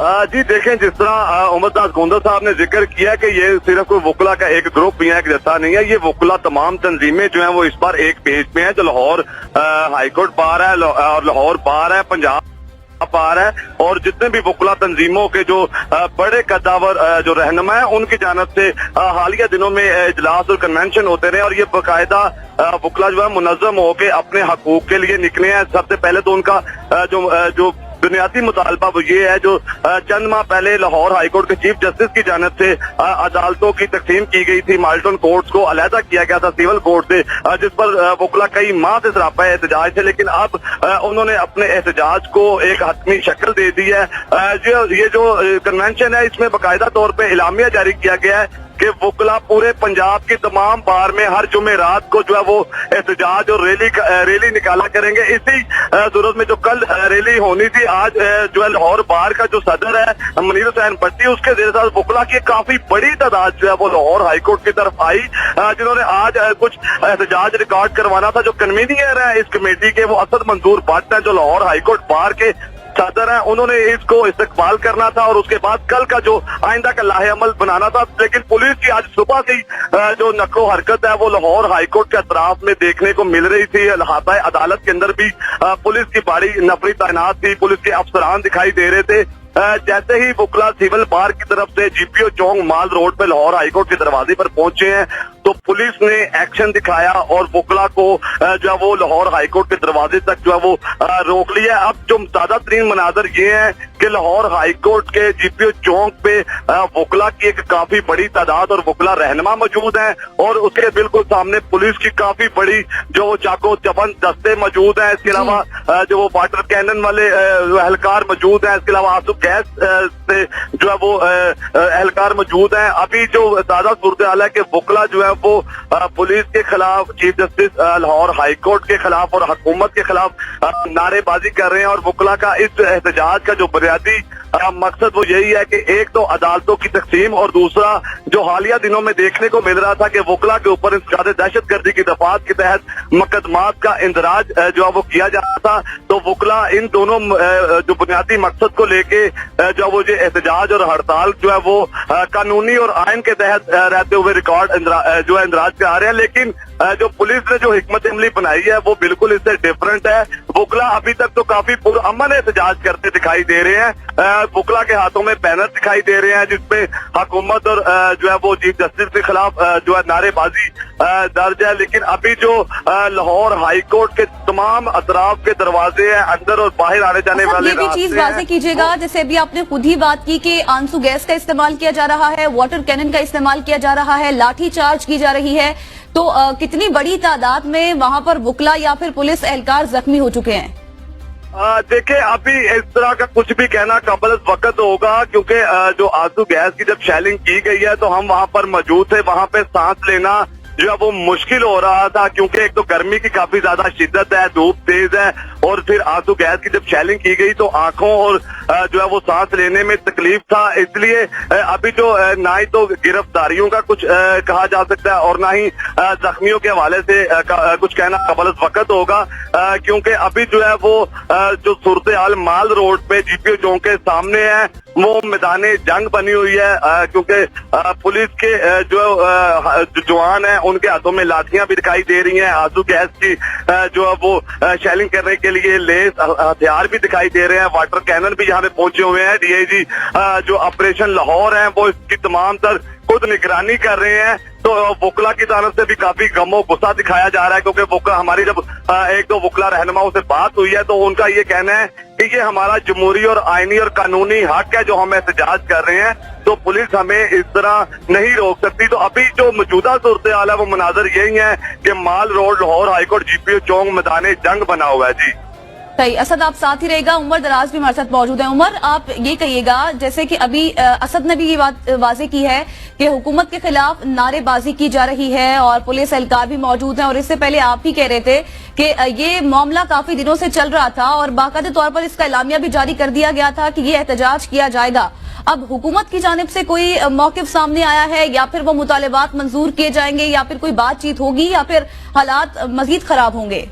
जी देखें, जिस तरह उमरदास गोंदा साहब ने जिक्र किया कि ये सिर्फ कोई वकला का एक ग्रुप या एक जत्था नहीं है, ये वकला तमाम तंजीमें जो हैं वो इस बार एक पेज में है। जो लाहौर हाईकोर्ट बार है और लाहौर बार है, पंजाब बार है, और जितने भी वकला तंजीमों के जो बड़े कद्दावर जो रहनुमा है उनकी जानब से हालिया दिनों में इजलास और कन्वेंशन होते रहे, और ये बाकायदा वकला जो है मुनज़्ज़म होकर अपने हकूक के लिए निकले हैं। सबसे पहले तो उनका जो बुनियादी मुतालबा वो ये है, जो चंद माह पहले लाहौर हाईकोर्ट के चीफ जस्टिस की जानिब से अदालतों की तकसीम की गई थी, माल्टन कोर्ट्स को अलहदा किया गया था सिविल कोर्ट से, जिस पर वकला कई माह से सरापा एहतजाज थे, लेकिन अब उन्होंने अपने एहतजाज को एक हतमी शक्ल दे दी है। ये जो कन्वेंशन है इसमें बाकायदा तौर पर इलामिया जारी किया गया है कि वकला पूरे पंजाब की तमाम बार में हर जुमे रात को जो है वो एहतजाज और रैली निकाला करेंगे। इसी सूरत में जो कल रैली होनी थी, आज जो है लाहौर बार का जो सदर है मुनीर हुसैन भट्टी, उसके जेर साथ वकला की काफी बड़ी तादाद जो है वो लाहौर हाईकोर्ट की तरफ आई, जिन्होंने आज कुछ एहतजाज रिकॉर्ड करवाना था। जो कन्वीनियर है इस कमेटी के वो असद मंजूर भट्ट है, जो लाहौर हाईकोर्ट बार के सदर है, उन्होंने इसको इस्तकबाल करना था और उसके बाद कल का जो आइंदा का लाहे अमल बनाना था। लेकिन पुलिस की आज सुबह से जो नक्लो हरकत है वो लाहौर हाईकोर्ट के अतराफ में देखने को मिल रही थी। अहाता अदालत के अंदर भी पुलिस की बड़ी नफरी तैनात थी, पुलिस के अफसरान दिखाई दे रहे थे। जैसे ही वकला सिविल बार की तरफ से जीपीओ चौक माल रोड पे लाहौर हाईकोर्ट के दरवाजे पर पहुंचे हैं, तो पुलिस ने एक्शन दिखाया और वकला को जो है वो लाहौर हाईकोर्ट के दरवाजे तक जो है वो रोक लिया। अब जो ताजा तरीन मनाजर ये है कि लाहौर हाईकोर्ट के जीपीओ चौक पे वकला की एक काफी बड़ी तादाद और वकला रहनुमा मौजूद हैं, और उसके बिल्कुल सामने पुलिस की काफी बड़ी जो चाको चबंद दस्ते मौजूद हैं। इसके अलावा जो वो वाटर कैनन वाले एहलकार मौजूद हैं, इसके अलावा आंसू गैस से जो है वो एहलकार मौजूद हैं। अभी जो ताजा सूरत हाल है कि वकला जो है वो पुलिस के खिलाफ, चीफ जस्टिस लाहौर हाईकोर्ट के खिलाफ और हुकूमत के खिलाफ नारेबाजी कर रहे हैं, और वकला का इस एहतजाज का जो बुनियादी मकसद वो यही है कि एक तो अदालतों की तकसीम, और दूसरा जो हालिया दिनों में देखने को मिल रहा था कि वकला के ऊपर इंसदाद दहशतगर्दी की दफात के तहत मुकदमात का इंदराज जो है वो किया जा रहा था। तो वकला इन दोनों जो बुनियादी मकसद को लेके जो वो जो एहतजाज और हड़ताल जो है वो कानूनी और आइन के तहत रहते हुए रिकॉर्ड जो है इंदराज करा रहे हैं। लेकिन जो पुलिस ने जो हिकमत अमली बनाई है वो बिल्कुल इससे डिफरेंट है। वकला अभी तक तो काफी पुरअमन एहतजाज करते दिखाई दे रहे हैं। वकला के हाथों में बैनर दिखाई दे रहे हैं जिसपे हुकूमत और जो है वो चीफ जस्टिस के खिलाफ जो है नारेबाजी दर्ज है। लेकिन अभी जो लाहौर हाईकोर्ट के तमाम अतराफ के दरवाजे हैं, अंदर और बाहर आने जाने वाले ये भी चीज वाज़ेह कीजिएगा, जैसे अभी आपने खुद ही बात की कि आंसू गैस का इस्तेमाल किया जा रहा है, वाटर कैनन का इस्तेमाल किया जा रहा है, लाठी चार्ज की जा रही है, तो कितनी बड़ी तादाद में वहां पर वकला या फिर पुलिस एहलकार जख्मी हो चुके हैं? देखिए, अभी इस तरह का कुछ भी कहना कबल वक्त होगा, क्योंकि जो आंसू गैस की जब शेलिंग की गई है तो हम वहां पर मौजूद थे। वहां पे सांस लेना जो है वो मुश्किल हो रहा था, क्योंकि एक तो गर्मी की काफी ज्यादा शिद्दत है, धूप तेज है, और फिर आंसू गैस की जब शेलिंग की गई तो आंखों और जो है वो सांस लेने में तकलीफ था। इसलिए अभी जो ना ही तो गिरफ्तारियों का कुछ कहा जा सकता है और ना ही जख्मियों के हवाले से कुछ कहना कबल वक्त होगा, क्योंकि अभी जो है वो जो सूरत हाल माल रोड पे जीपीओ चौक के सामने है वो मैदाने जंग बनी हुई है, क्योंकि पुलिस के जो जवान है उनके हाथों में लाठियां भी दिखाई दे रही हैं, आंसू गैस की जो है वो शेलिंग करने के लिए लेस हथियार भी दिखाई दे रहे हैं, वाटर कैनन भी यहाँ पे पहुंचे हुए हैं। डीआईजी जो ऑपरेशन लाहौर है वो इसकी तमाम तर खुद निगरानी कर रहे हैं। तो वकला की तरफ से भी काफी गमो गुस्सा दिखाया जा रहा है, क्योंकि वकला हमारी जब एक दो वकला रहनुमाओं से बात हुई है तो उनका ये कहना है कि ये हमारा जमहूरी और आईनी और कानूनी हक है जो हम एहतजाज कर रहे हैं, तो पुलिस हमें इस तरह नहीं रोक सकती। तो अभी जो मौजूदा सूरत हाल है वो मनाजर यही है कि माल रोड लाहौर हाईकोर्ट जीपीओ चौक मैदाने जंग बना हुआ है। जी सही, असद आप साथ ही रहेगा, उमर दराज भी हमारे साथ मौजूद है। उमर, आप ये कहिएगा, जैसे कि अभी असद ने भी ये बात वाज़ेह की है कि हुकूमत के खिलाफ नारेबाजी की जा रही है और पुलिस एहलकार भी मौजूद हैं, और इससे पहले आप ही कह रहे थे कि ये मामला काफी दिनों से चल रहा था और बाकायदे तौर पर इसका एलामिया भी जारी कर दिया गया था कि ये एहतजाज किया जाएगा। अब हुकूमत की जानिब से कोई मौकिफ सामने आया है, या फिर वो मुतालिबात मंजूर किए जाएंगे, या फिर कोई बातचीत होगी, या फिर हालात मजीद खराब होंगे?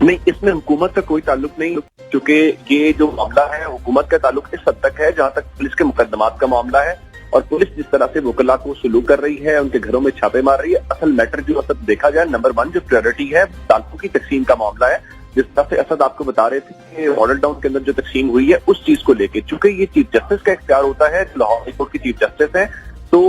نہیں، اس میں حکومت کا کوئی تعلق نہیں، کیونکہ یہ جو معاملہ ہے حکومت کا تعلق اس حد تک ہے جہاں تک پولیس کے مقدمات کا معاملہ ہے، اور پولیس جس طرح سے وکلاء کو سلوک کر رہی ہے، ان کے گھروں میں چھاپے مار رہی ہے۔ اصل میٹر جو اصل دیکھا جائے، نمبر 1 جو پریورٹی ہے عدالتوں کی تقسیم کا معاملہ ہے، جس طرح سے اسد آپ کو بتا رہے تھے کہ ماڈل ٹاؤن کے اندر جو تقسیم ہوئی ہے اس چیز کو لے کے، چونکہ یہ چیف جسٹس کا اختیار ہوتا ہے، لاہور ہائی کورٹ کی چیف جسٹس ہیں، تو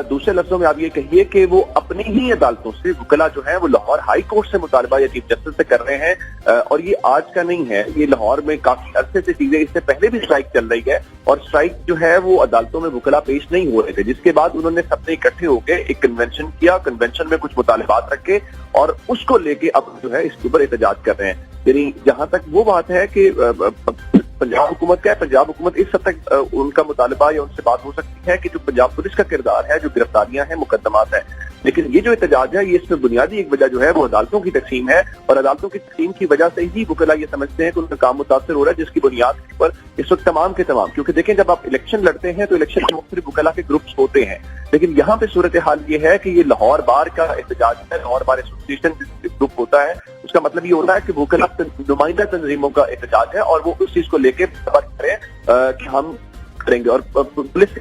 دوسرے لفظوں میں آپ یہ کہیے کہ وہ اپنی ہی عدالتوں سے وکلاء جو ہیں وہ لاہور ہائی کورٹ سے مطالبہ یا چیف جسٹس سے کر رہے ہیں، اور یہ آج کا نہیں ہے، یہ لاہور میں کافی عرصے سے چیزیں، اس سے پہلے بھی اسٹرائک چل رہی ہے، اور اسٹرائک جو ہے وہ عدالتوں میں وکلاء پیش نہیں ہو رہے تھے، جس کے بعد انہوں نے سب نے اکٹھے ہو کے ایک کنونشن کیا، کنونشن میں کچھ مطالبات رکھے اور اس کو لے کے اب جو ہے اس کے اوپر احتجاج کر رہے ہیں۔ یعنی جہاں تک وہ بات ہے کہ پنجاب حکومت کا ہے، پنجاب حکومت اس حد تک ان کا مطالبہ یا ان سے بات ہو سکتی ہے کہ جو پنجاب پولیس کا کردار ہے، جو گرفتاریاں ہیں، مقدمات ہیں، لیکن یہ جو احتجاج ہے، یہ اس میں بنیادی ایک وجہ جو ہے وہ عدالتوں کی تقسیم ہے، اور عدالتوں کی تقسیم کی وجہ سے ہی وکلاء یہ سمجھتے ہیں کہ ان کا کام متاثر ہو رہا ہے، جس کی بنیاد پر اس وقت تمام کے تمام، کیونکہ دیکھیں جب آپ الیکشن لڑتے ہیں تو الیکشن میں مختلف وکلاء کے گروپس ہوتے ہیں، لیکن یہاں پہ صورتحال یہ ہے کہ یہ لاہور بار کا احتجاج ہے، لاہور بار ایسوسیشن گروپ ہوتا ہے، اس کا مطلب یہ ہوتا ہے کہ وکلاء نمائندہ تنظیموں کا احتجاج ہے، اور وہ اس چیز کو لے کے بات کریں کہ ہم کریں گے، اور پولیس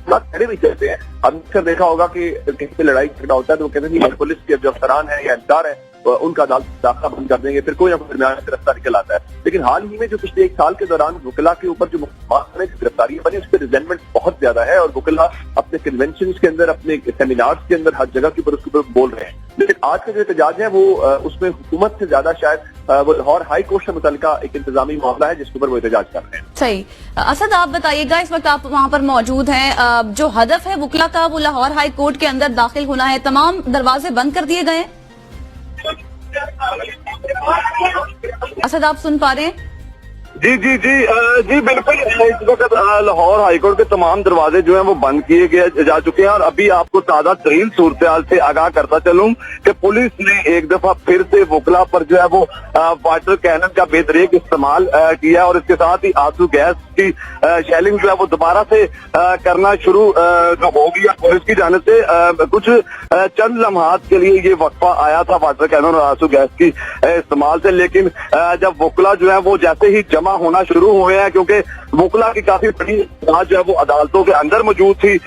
پہلے بھی چلتے ہیں، ہم اکثر دیکھا ہوگا کہ کہیں پہ لڑائی جھگڑا ہوتا ہے تو وہ کہتے ہیں پولیس کے جو افسران ہیں یا اہلکار ہیں ان کا عدالت داخلہ بند کر دیں گے، پھر کوئی نہ کوئی درمیان سے رستہ نکل آتا ہے۔ لیکن حال ہی میں جو پچھلے 1 سال کے دوران وکلاء کے اوپر جو مقدمات میں گرفتاریاں بنی، اس پہ ریزنمنٹ بہت زیادہ ہے، اور وکلاء اپنے کنونشنز کے اندر، اپنے سیمینارز کے اندر ہر جگہ کے اوپر اس کے اوپر بول رہے ہیں، لیکن آج کا جو احتجاج ہے وہ اس میں حکومت سے زیادہ شاید وہ لاہور ہائی کورٹ سے متعلقہ ایک انتظامی معاملہ ہے جس کے اوپر وہ احتجاج کر رہے ہیں۔ صحیح۔ اسد آپ بتائیے گا، اس وقت آپ وہاں پر موجود ہیں، جو ہدف ہے وکلاء کا وہ لاہور ہائی کورٹ کے اندر داخل ہونا ہے، تمام دروازے بند کر دیے گئے ہیں؟ اسد آپ سن پا رہے ہیں؟ جی جی جی جی بالکل، اس وقت لاہور ہائی کورٹ کے تمام دروازے جو ہیں وہ بند کیے جا چکے ہیں، اور ابھی آپ کو تازہ ترین صورتحال سے آگاہ کرتا چلوں کہ پولیس نے ایک دفعہ پھر سے وکلاء پر جو ہے وہ واٹر کینن کا بے دریغ استعمال کیا، اور اس کے ساتھ ہی آنسو گیس کی شیلنگ جو ہے وہ دوبارہ سے کرنا شروع جو ہو گیا پولیس کی جانب سے۔ کچھ چند لمحات کے لیے یہ وقفہ آیا تھا واٹر کینن اور آنسو گیس کی استعمال سے، لیکن جب وکلاء جو ہے وہ جیسے ہی جمع ہونا شروع ہوئے ہیں، کیونکہ وکلاء کی کافی بڑی تعداد جو ہے وہ عدالتوں کے اندر موجود تھی،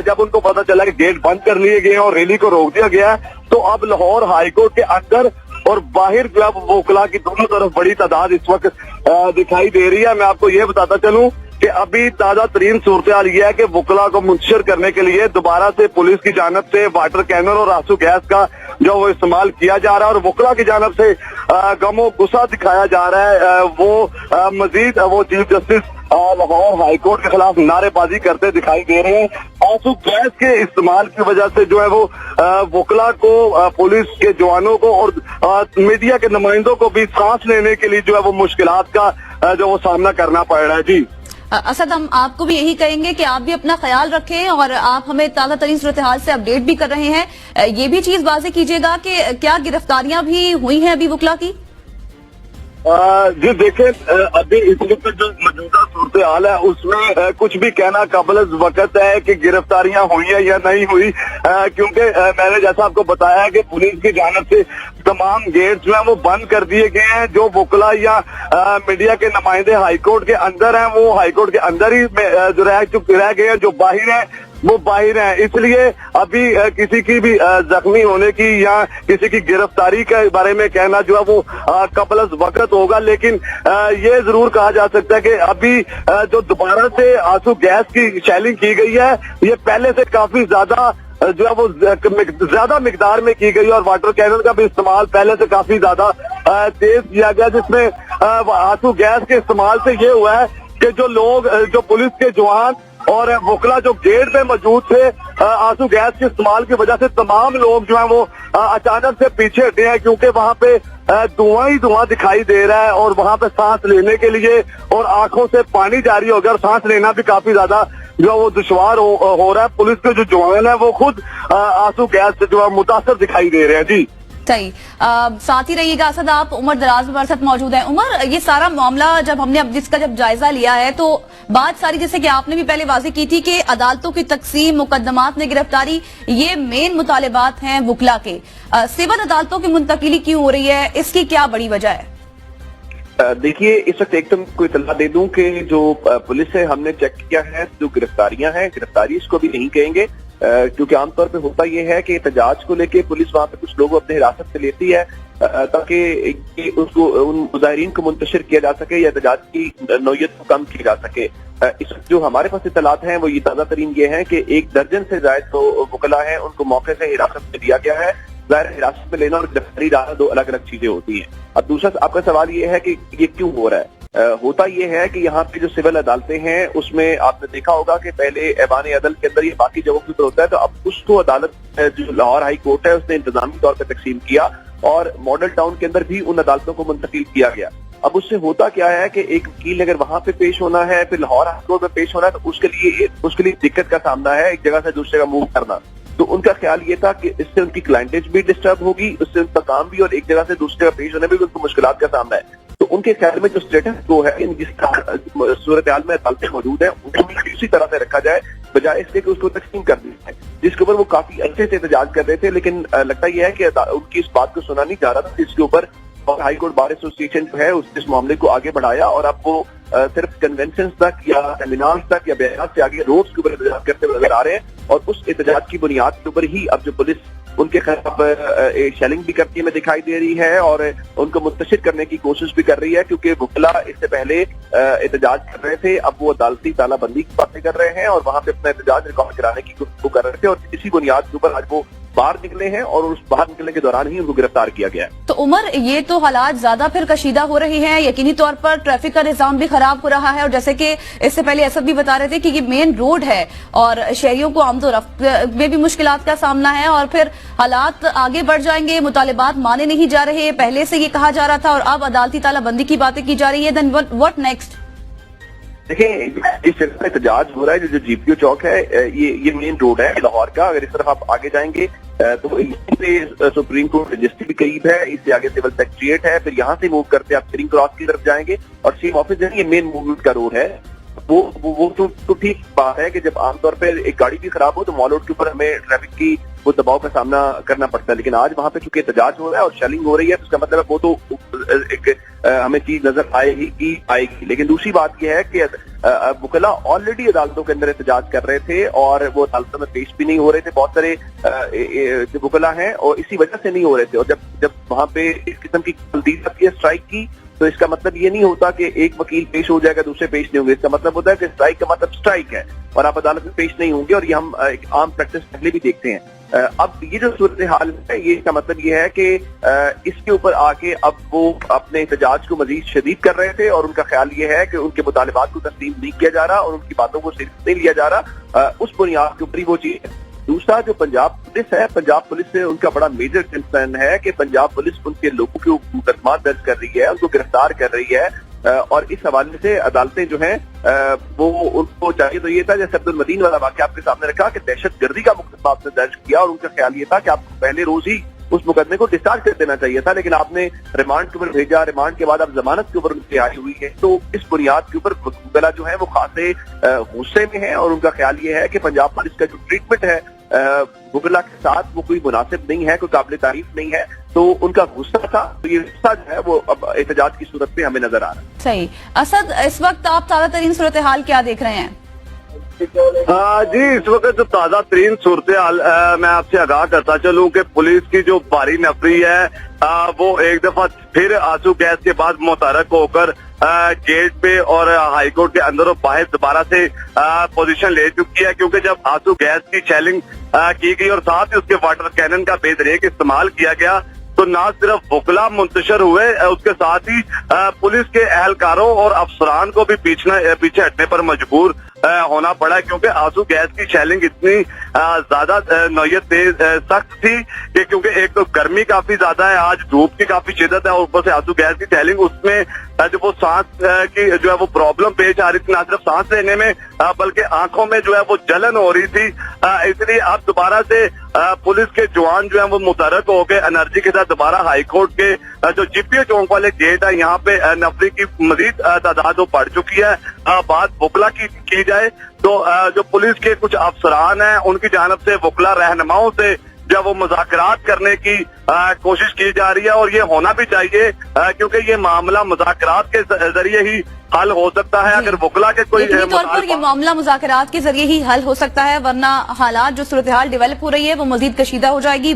جب ان کو پتہ چلا کہ گیٹ بند کر لیے گئے ہیں اور ریلی کو روک دیا گیا ہے، تو اب لاہور ہائی کورٹ کے اندر اور باہر جو ہے وکلاء کی دونوں طرف بڑی تعداد اس وقت دکھائی دے رہی ہے۔ میں آپ کو یہ بتاتا چلوں کہ ابھی تازہ ترین صورتحال یہ ہے کہ وکلاء کو منتشر کرنے کے لیے دوبارہ سے پولیس کی جانب سے واٹر کینن اور آنسو گیس کا جو وہ استعمال کیا جا رہا ہے، اور وکلاء کی جانب سے غم و غصہ دکھایا جا رہا ہے۔ وہ مزید وہ chief justice Lahore high court کے خلاف نعرے بازی کرتے دکھائی دے رہے ہیں۔ آنسو گیس کے استعمال کی وجہ سے جو ہے وہ وکلاء کو، پولیس کے جوانوں کو اور میڈیا کے نمائندوں کو بھی سانس لینے کے لیے جو ہے وہ مشکلات کا جو وہ سامنا کرنا پڑ رہا ہے۔ جی اسد، ہم آپ کو بھی یہی کہیں گے کہ آپ بھی اپنا خیال رکھیں، اور آپ ہمیں تازہ ترین صورتحال سے اپڈیٹ بھی کر رہے ہیں۔ یہ بھی چیز واضح کیجیے گا کہ کیا گرفتاریاں بھی ہوئی ہیں ابھی وکلاء کی؟ جی دیکھیں، ابھی اس وقت جو موجودہ صورتحال ہے اس میں کچھ بھی کہنا قبل از وقت ہے کہ گرفتاریاں ہوئی ہیں یا نہیں ہوئی، کیونکہ میں نے جیسا آپ کو بتایا ہے کہ پولیس کی جانب سے تمام گیٹ جو ہیں وہ بند کر دیے گئے ہیں۔ جو وکلاء یا میڈیا کے نمائندے ہائی کورٹ کے اندر ہیں وہ ہائی کورٹ کے اندر ہی جو رہ گئے ہیں، جو باہر ہیں وہ باہر ہیں، اس لیے ابھی کسی کی بھی زخمی ہونے کی یا کسی کی گرفتاری کے بارے میں کہنا جو ہے وہ قبل از وقت ہوگا، لیکن یہ ضرور کہا جا سکتا ہے کہ ابھی جو دوبارہ سے آنسو گیس کی شیلنگ کی گئی ہے یہ پہلے سے کافی زیادہ جو ہے وہ زیادہ مقدار میں کی گئی، اور واٹر کینن کا بھی استعمال پہلے سے کافی زیادہ تیز کیا گیا، جس میں آنسو گیس کے استعمال سے یہ ہوا ہے کہ جو لوگ، جو پولیس کے جوان اور وکلاء جو گیٹ پہ موجود تھے، آنسو گیس کے استعمال کی وجہ سے تمام لوگ جو ہیں وہ اچانک سے پیچھے ہٹے ہیں، کیونکہ وہاں پہ دھواں ہی دھواں دکھائی دے رہا ہے، اور وہاں پہ سانس لینے کے لیے اور آنکھوں سے پانی جاری ہو گیا، اور سانس لینا بھی کافی زیادہ جو وہ دشوار ہو رہا ہے۔ پولیس کے جو جوان ہیں وہ خود آنسو گیس سے جو ہے متاثر دکھائی دے رہے ہیں۔ جی सही। साथ ही रहिएगा असद, आप उमर दराज में हमारे साथ मौजूद हैं। उमर, ये सारा मामला जब हमने अब जिसका जब जायजा लिया है तो बात सारी, जैसे कि आपने भी पहले वाज़ेह की थी कि अदालतों की तकसीम, मुकदमात में गिरफ्तारी, ये मेन मुतालिबात हैं वुकला के। सिविल अदालतों की मुंतकिली क्यों हो रही है, इसकी क्या बड़ी वजह है? देखिए, इस वक्त एक तो कोई इत्तला दे दूं कि जो पुलिस है, हमने चेक किया है, जो गिरफ्तारियां हैं, गिरफ्तारी इसको भी नहीं कहेंगे, क्योंकि आमतौर पे होता यह है कि एहतजाज को लेके पुलिस वहां पे कुछ लोगों अपने हिरासत से लेती है ताकि उसको उन मुजाहिरीन को मुंतशिर किया जा सके या एहतजाज की नौयत को कम किया जा सके। इस जो हमारे पास इत्तलात हैं वो ये ताज़ा तरीन ये है कि 1 दर्जन से ज्यादा तो वुकला हैं, उनको मौके से हिरासत में दिया गया है। ज़ाहिर हिरासत में लेना और गिरफ्तारी डालना 2 अलग अलग चीजें होती हैं। अब दूसरा आपका सवाल ये है कि ये क्यों हो रहा है। होता ये है कि यहाँ पे जो सिविल अदालतें हैं उसमें आपने देखा होगा कि पहले ऐवान अदल के अंदर ये बाकी जगहों के ऊपर होता है, तो अब उसको अदालत जो लाहौर हाई कोर्ट है उसने इंतजामी तौर पर तकसीम किया और मॉडल टाउन के अंदर भी उन अदालतों को मुंतकिल किया गया। अब उससे होता क्या है कि एक वकील अगर वहां पे पेश होना है, फिर लाहौर हाई कोर्ट में पेश होना है, तो उसके लिए दिक्कत का सामना है एक जगह से दूसरी जगह मूव करना। तो उनका ख्याल ये था कि इससे उनकी क्लाइंटेज भी डिस्टर्ब होगी, उससे उनका काम भी और एक जगह से दूसरी जगह पेश होने में भी उनको मुश्किलात का सामना है। तो उनके ख्याल में जो स्टेटस वो है, जिस सूरत हाल में अदालतें मौजूद है, उनको भी उसी तरह से रखा जाए बजाय इसके कि उसको तकसीम कर दी जाए, जिसके ऊपर वो काफी अच्छे से एहतजाज कर रहे थे। लेकिन लगता यह है कि उनकी इस बात को सुना नहीं जा रहा था, जिसके ऊपर हाई कोर्ट बार एसोसिएशन जो है इस मामले को आगे बढ़ाया और अब वो सिर्फ कन्वेंशन तक या सेमिनार्स तक या बयानात से आगे रोड्स के ऊपर एहतजाज करते हुए नजर आ रहे हैं। और उस एहतजाज की बुनियाद के ऊपर ही अब जो पुलिस उनके खिलाफ शेलिंग भी करती है दिखाई दे रही है और उनको मुंतशिर करने की कोशिश भी कर रही है, क्योंकि वुकला इससे पहले एहतजाज कर रहे थे, अब वो अदालती तालाबंदी की बातें कर रहे हैं और वहां पे अपना एहतजाज रिकॉर्ड कराने की कोशिश कर रहे थे। और इसी बुनियाद के ऊपर आज वो बाहर निकले हैं और उस बाहर निकलने के दौरान ही उनको गिरफ्तार किया गया है। तो उमर, ये तो हालात ज्यादा फिर कशीदा हो रही हैं, यकीनी तौर पर ट्रैफिक का निजाम भी खराब हो रहा है और जैसे कि इससे पहले असद भी बता रहे थे कि ये मेन रोड है और शहरियों को आमदोरफ्त में भी मुश्किलात का सामना है और फिर हालात आगे बढ़ जाएंगे, मुतालिबात माने नहीं जा रहे, पहले से ये कहा जा रहा था और अब अदालती तालाबंदी की बातें की जा रही है, देन व्हाट नेक्स्ट? देखिए, इस जगह एहतजाज हो रहा है जो जीपीओ चौक है, ये मेन रोड है लाहौर का। अगर इस तरफ आप आगे जाएंगे तो यहीं पे सुप्रीम कोर्ट रजिस्ट्री भी करीब है, इससे आगे सिविल सेक्रेटरीट है, फिर यहाँ से मूव करते आप सीरिंग क्रॉस की तरफ जाएंगे और सीएम ऑफिस है, ये मेन मूवमेंट का रोड है। वो तो ठीक बात है कि जब आमतौर पर एक गाड़ी भी खराब हो तो मॉल रोड के ऊपर हमें ट्रैफिक की वो दबाव का सामना करना पड़ता है, लेकिन आज वहां पे चूंकि एहतजाज हो रहा है और शेलिंग हो रही है तो उसका मतलब है वो तो एक हमें चीज नजर आएगी। लेकिन दूसरी बात यह है कि वुकला ऑलरेडी अदालतों के अंदर एहतजाज कर रहे थे और वो अदालतों में पेश भी नहीं हो रहे थे। बहुत सारे जो वुकला हैं और इसी वजह से नहीं हो रहे थे। और जब वहां पे इस किस्म की तल्दीद आती है स्ट्राइक की, तो इसका मतलब ये नहीं होता कि एक वकील पेश हो जाएगा दूसरे पेश नहीं होंगे। इसका मतलब होता है कि स्ट्राइक का मतलब स्ट्राइक है और आप अदालत में पेश नहीं होंगे, और ये हम एक आम प्रैक्टिस पहले भी देखते हैं। अब ये जो सूरत हाल है, ये इसका मतलब ये है कि इसके ऊपर आके अब वो अपने एहतजाज को मजीद शदीद कर रहे थे और उनका ख्याल ये है कि उनके मुतालिबात को तस्लीम नहीं किया जा रहा और उनकी बातों को सीरियस नहीं लिया जा रहा। उस बुनियाद के ऊपर ही वो चीज है। दूसरा, जो पंजाब पुलिस है, पंजाब पुलिस से उनका बड़ा मेजर कंसर्न है कि पंजाब पुलिस उनके लोगों के मुकदमा दर्ज कर रही है, उनको गिरफ्तार कर रही है और इस हवाले से अदालतें जो हैं वो उनको चाहिए तो ये था, जैसे अब्दुल मदीन वाला वाक़या आपके सामने रखा कि दहशतगर्दी का मुकदमा आपने दर्ज किया और उनका ख्याल ये था कि आपको पहले रोज ही उस मुकदमे को डिस्चार्ज कर देना चाहिए था, लेकिन आपने रिमांड के ऊपर भेजा, रिमांड के बाद अब जमानत के ऊपर उनकी रिहाई हुई है। तो इस बुनियाद के ऊपर वुकला जो है वो खासे गुस्से में है और उनका ख्याल ये है कि पंजाब पुलिस का जो ट्रीटमेंट है वुकला के साथ वो कोई मुनासिब नहीं है, कोई काबिल तारीफ नहीं है। तो उनका गुस्सा था, तो ये गुस्सा जो है वो अब एहतजाज की सूरत में हमें नजर आ रहा है। सही। असद, इस वक्त आप ताज़ा तरीन सूरत हाल क्या देख रहे हैं? जी, इस वक्त जो ताज़ा तरीन सूरत हाल मैं आपसे आगाह करता चलूं कि पुलिस की जो भारी नफरी है वो एक दफा फिर आंसू गैस के बाद मुतहरक होकर गेट पे और हाईकोर्ट के अंदर और बाहर दोबारा से पोजीशन ले चुकी है, क्योंकि जब आंसू गैस की शेलिंग की गई और साथ ही उसके वाटर कैनन का बेदरेक इस्तेमाल किया गया, तो ना सिर्फ वुकला मुंतशर हुए, उसके साथ ही पुलिस के एहलकारों और अफसरान को भी पीछे हटने पर मजबूर होना पड़ा, क्योंकि आंसू गैस की शेलिंग इतनी ज्यादा नौयत सख्त थी कि क्योंकि एक तो गर्मी काफी ज्यादा है, आज धूप की काफी शिद्दत है और ऊपर से आंसू गैस की शेलिंग, उसमें जो वो सांस की जो है वो प्रॉब्लम पेश आ रही थी, ना सिर्फ सांस लेने में बल्कि आंखों में जो है वो जलन हो रही थी। इसलिए अब दोबारा से पुलिस के जवान जो है वो मुतहरक हो गए, एनर्जी के साथ दोबारा हाई कोर्ट के जो जीपीओ चौक वाले गेट है यहाँ पे नफरी की मजीद तादाद वो बढ़ चुकी है। बात वकला की जाए तो जो पुलिस के कुछ अफसरान हैं उनकी जानब से वकला रहनुमाओं से जब वो मुज़ाकरात करने की कोशिश की जा रही है, और ये होना भी चाहिए क्योंकि ये मामला मुज़ाकरात के जरिए ही हल हो सकता है। अगर वकला के कोई यकीनी तौर पर ये मामला मुज़ाकरात के जरिए ही हल हो सकता है, वरना हालात जो सूरत हाल डेवलप हो रही है वो मजीद कशीदा हो जाएगी।